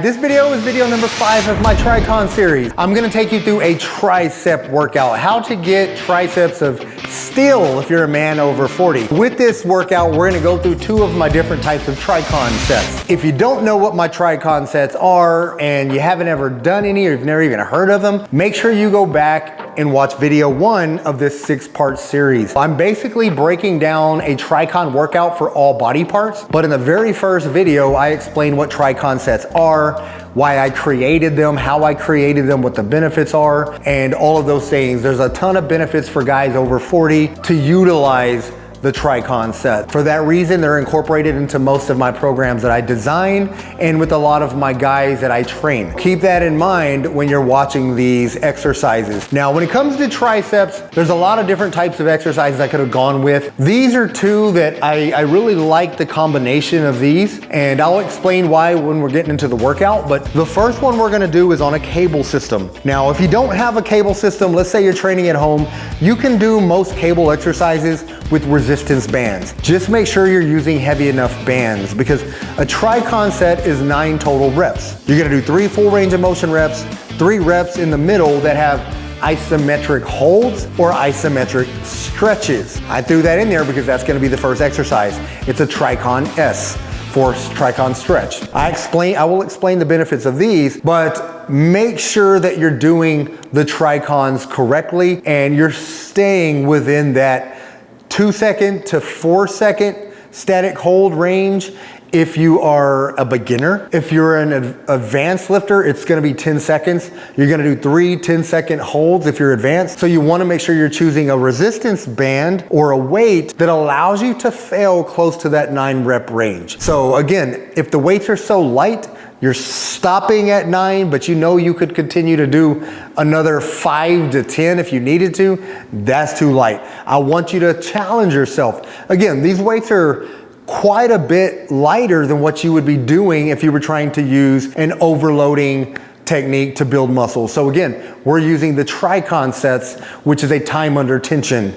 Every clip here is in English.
This video is video number 5 of my TriCon series. I'm gonna take you through a tricep workout, how to get triceps of steel if you're a man over 40. With this workout, we're gonna go through 2 of my different types of TriCon sets. If you don't know what my TriCon sets are and you haven't ever done any or you've never even heard of them, make sure you go back and watch video 1 of this 6-part series. I'm basically breaking down a TriCon workout for all body parts, but in the very first video, I explain what TriCon sets are, why I created them, how I created them, what the benefits are, and all of those things. There's a ton of benefits for guys over 40 to utilize the TriCon set. For that reason, they're incorporated into most of my programs that I design and with a lot of my guys that I train. Keep that in mind when you're watching these exercises. Now, when it comes to triceps, there's a lot of different types of exercises I could have gone with. These are 2 that I really like the combination of these, and I'll explain why when we're getting into the workout. But the first one we're gonna do is on a cable system. Now, if you don't have a cable system, let's say you're training at home, you can do most cable exercises with resistance bands. Just make sure you're using heavy enough bands because a TriCon set is 9 total reps. You're gonna do 3 full range of motion reps, 3 reps in the middle that have isometric holds or isometric stretches. I threw that in there because that's gonna be the first exercise. It's a TriCon S for TriCon stretch. I will explain the benefits of these, but make sure that you're doing the TriCons correctly and you're staying within that 2-second to 4-second static hold range if you are a beginner. If you're an advanced lifter, it's gonna be 10 seconds. You're gonna do 3 10-second holds if you're advanced. So you wanna make sure you're choosing a resistance band or a weight that allows you to fail close to that 9 rep range. So again, if the weights are so light, you're stopping at 9, but you know you could continue to do another 5 to 10 if you needed to, that's too light. I want you to challenge yourself. Again, these weights are quite a bit lighter than what you would be doing if you were trying to use an overloading technique to build muscle. So again, we're using the TriCon sets, which is a time under tension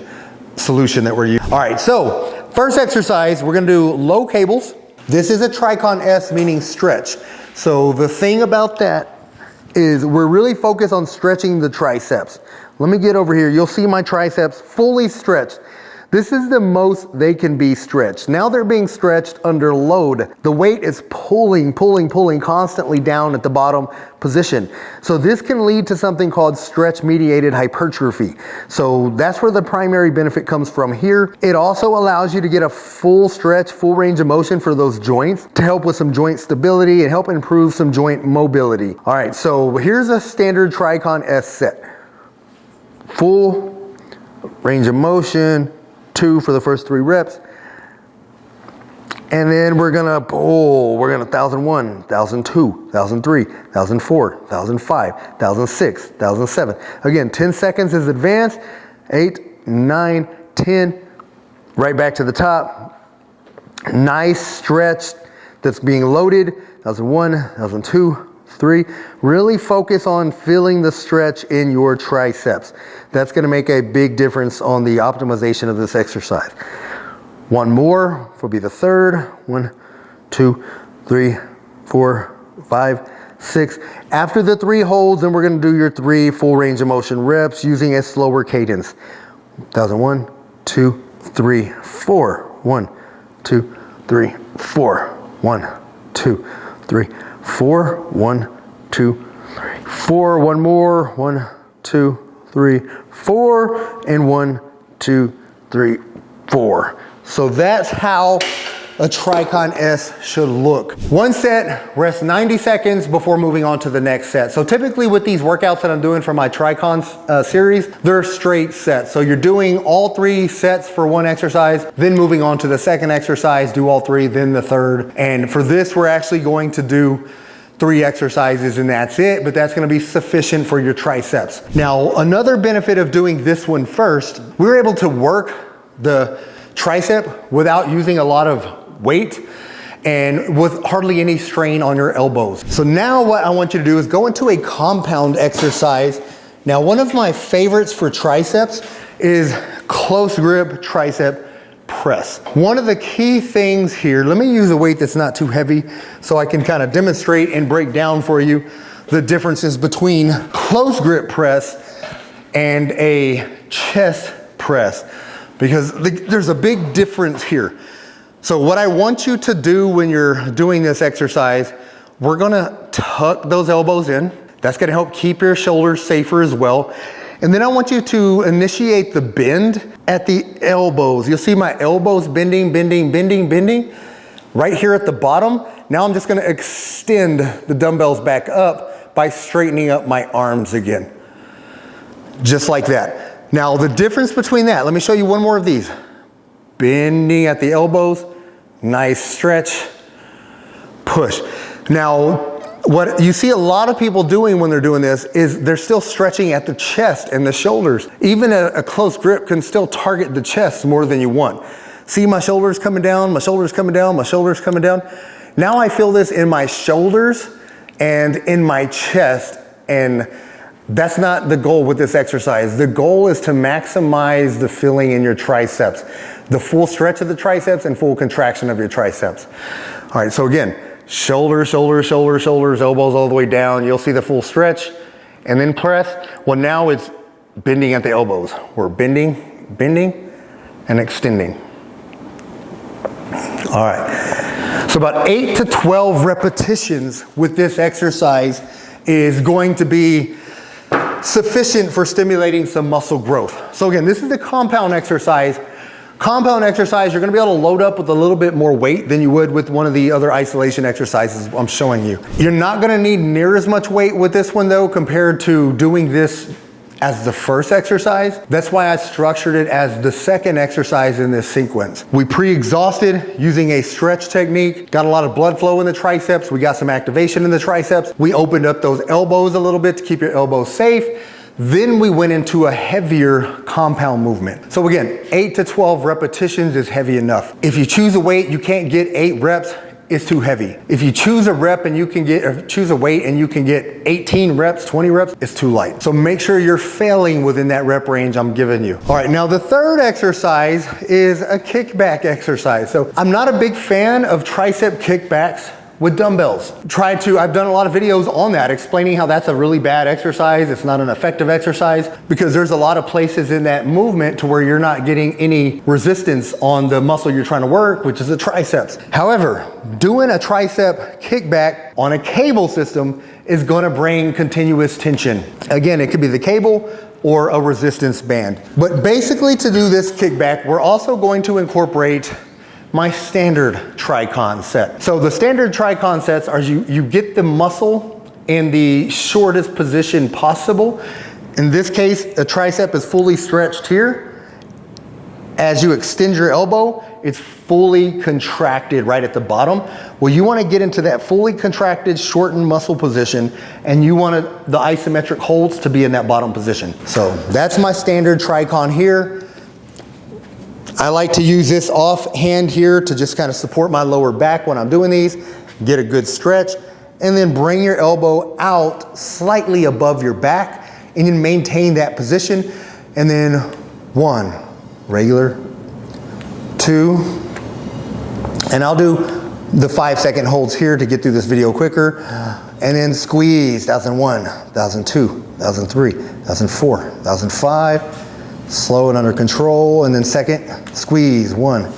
solution that we're using. All right, so first exercise, we're gonna do low cables. This is a TriCon S, meaning stretch. So the thing about that is we're really focused on stretching the triceps. Let me get over here. You'll see my triceps fully stretched. This is the most they can be stretched. Now they're being stretched under load. The weight is pulling constantly down at the bottom position. So this can lead to something called stretch-mediated hypertrophy. So that's where the primary benefit comes from here. It also allows you to get a full stretch, full range of motion for those joints to help with some joint stability and help improve some joint mobility. All right, so here's a standard TriCon S set. Full range of motion, 2 for the first 3 reps. And then we're gonna 1,001, 1,002, 1,003, 1,004, 1,005, 1,006, 1,007. Again, 10 seconds is advanced, 8, 9, 10, right back to the top. Nice stretch that's being loaded, 1,001, 1,002, 3. Really focus on feeling the stretch in your triceps. That's gonna make a big difference on the optimization of this exercise. 1 more will be the third. 1, 2, 3, 4, 5, 6. After the 3 holds, then we're gonna do your 3 full range of motion reps using a slower cadence. 1,001, 2, 3, 4. 1, 2, 3, 4. 1, 2, 3, 4. 1, 2, 3, 4. 1 more. 1, 2, 3, 4. And 1, 2, 3, 4. So that's how a TriCon S should look. 1 set, rest 90 seconds before moving on to the next set. So typically with these workouts that I'm doing for my TriCon series, they're straight sets. So you're doing all 3 sets for 1 exercise, then moving on to the second exercise, do all 3, then the third. And for this, we're actually going to do 3 exercises and that's it, but that's gonna be sufficient for your triceps. Now, another benefit of doing this one first, we were able to work the tricep without using a lot of weight and with hardly any strain on your elbows. So now what I want you to do is go into a compound exercise. Now, one of my favorites for triceps is close grip tricep press. One of the key things here, let me use a weight that's not too heavy so I can kind of demonstrate and break down for you the differences between close grip press and a chest press, because there's a big difference here. So what I want you to do when you're doing this exercise, we're gonna tuck those elbows in. That's gonna help keep your shoulders safer as well. And then I want you to initiate the bend at the elbows. You'll see my elbows bending, bending, bending, bending. Right here at the bottom, now I'm just gonna extend the dumbbells back up by straightening up my arms again. Just like that. Now the difference between that, let me show you one more of these. Bending at the elbows, nice stretch, push. Now, what you see a lot of people doing when they're doing this is they're still stretching at the chest and the shoulders. Even a close grip can still target the chest more than you want. See my shoulders coming down, my shoulders coming down, my shoulders coming down. Now I feel this in my shoulders and in my chest, and that's not the goal with this exercise. The goal is to maximize the feeling in your triceps, the full stretch of the triceps and full contraction of your triceps. All right, so again, shoulders, shoulders, shoulders, shoulders, elbows all the way down. You'll see the full stretch and then press. Well, now it's bending at the elbows. We're bending, bending, and extending. All right. So about 8 to 12 repetitions with this exercise is going to be sufficient for stimulating some muscle growth. So again, this is the compound exercise. Compound exercise, you're gonna be able to load up with a little bit more weight than you would with one of the other isolation exercises I'm showing you. You're not gonna need near as much weight with this one though, compared to doing this as the first exercise. That's why I structured it as the second exercise in this sequence. We pre-exhausted using a stretch technique, got a lot of blood flow in the triceps, we got some activation in the triceps, we opened up those elbows a little bit to keep your elbows safe. Then we went into a heavier compound movement. So again, 8 to 12 repetitions is heavy enough. If you choose a weight, you can't get 8 reps, it's too heavy. If you choose a rep and you can get, or choose a weight and you can get 18 reps, 20 reps, it's too light. So make sure you're failing within that rep range I'm giving you. All right, now the third exercise is a kickback exercise. So I'm not a big fan of tricep kickbacks with dumbbells. I've done a lot of videos on that, explaining how that's a really bad exercise. It's not an effective exercise because there's a lot of places in that movement to where you're not getting any resistance on the muscle you're trying to work, which is the triceps. However, doing a tricep kickback on a cable system is gonna bring continuous tension. Again, it could be the cable or a resistance band. But basically to do this kickback, we're also going to incorporate my standard TriCon set. So the standard TriCon sets are you get the muscle in the shortest position possible. In this case, a tricep is fully stretched here. As you extend your elbow, it's fully contracted right at the bottom. Well, you want to get into that fully contracted, shortened muscle position, and you want the isometric holds to be in that bottom position. So that's my standard TriCon here. I like to use this offhand here to just kind of support my lower back when I'm doing these, get a good stretch, and then bring your elbow out slightly above your back and then maintain that position. And then 1, regular, 2, and I'll do the 5-second holds here to get through this video quicker. And then squeeze, 1001, 1002, 1003, 1004, 1005. Slow and under control, and then second, squeeze, 1,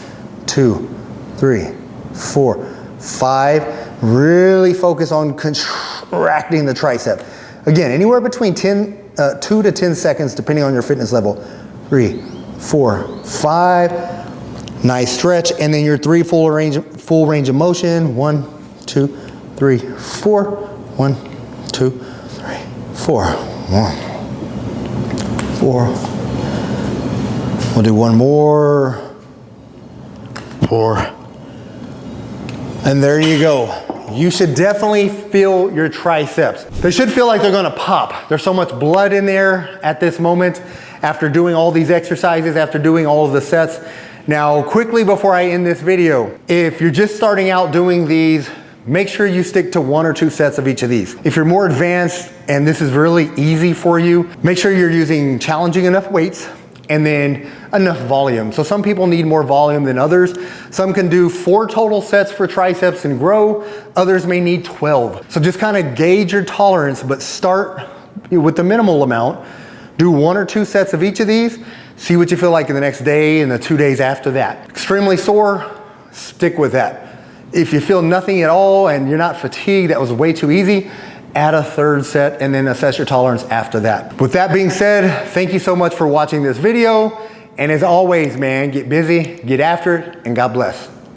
2, 3, 4, 5. Really focus on contracting the tricep. Again, anywhere between 2 to 10 seconds, depending on your fitness level. 3, 4, 5. Nice stretch, and then your 3 full range of motion. 1, 2, 3, 4. 1, 2, 3, 4. 1, 4. We'll do one more. 4. And there you go. You should definitely feel your triceps. They should feel like they're gonna pop. There's so much blood in there at this moment after doing all these exercises, after doing all of the sets. Now, quickly before I end this video, if you're just starting out doing these, make sure you stick to 1 or 2 sets of each of these. If you're more advanced and this is really easy for you, make sure you're using challenging enough weights and then enough volume. So some people need more volume than others. Some can do 4 total sets for triceps and grow. Others may need 12. So just kind of gauge your tolerance, but start with the minimal amount. Do 1 or 2 sets of each of these. See what you feel like in the next day and the 2 days after that. Extremely sore, stick with that. If you feel nothing at all and you're not fatigued, that was way too easy, add a 3rd set and then assess your tolerance after that. With that being said, thank you so much for watching this video. And as always, man, get busy, get after it, and God bless.